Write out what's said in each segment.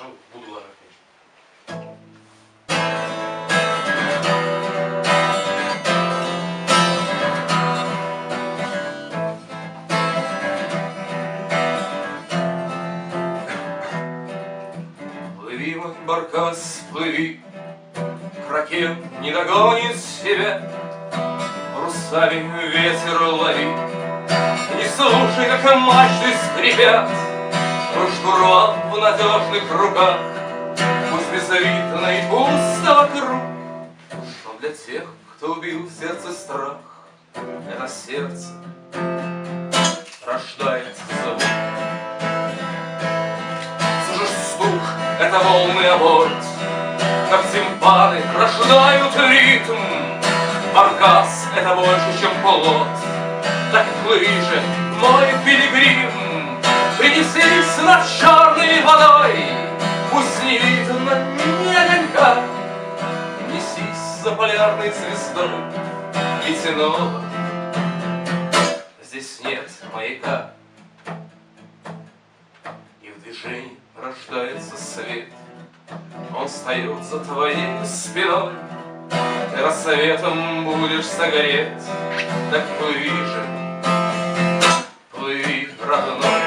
Пожалуй, буду ложать. Плыви, мой баркас, плыви, кракен не догонит себя, парусами ветер лови. Не слушай, как мачты скрипят, штурвал в надежных руках. Пусть безвидно и пусто вокруг, но для тех, кто убил в сердце страх, это сердце рождает звук. Слышишь стук, это волны оборт, как тимпаны рождают ритм. Баркас — это больше, чем плот. Так плыви же, мой пилигрим, принесись над черной водой, пусть не видно ни огонька. Несись за полярной звездой ледяного, здесь нет маяка. И в движении рождается свет, он встает за твоей спиной. Ты рассветом будешь согреть, так плыви же, плыви, родной.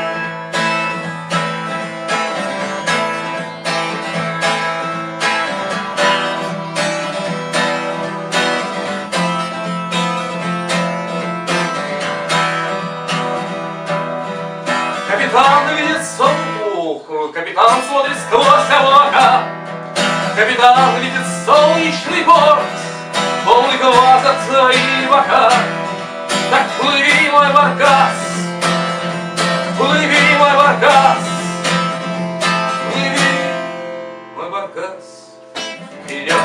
Капитан видит сон, капитан смотрит сквозь облака. Капитан видит солнечный порт, полный глаз от твоих бока. Так плыви, мой баркас, плыви, мой баркас, плыви, мой баркас, вперед.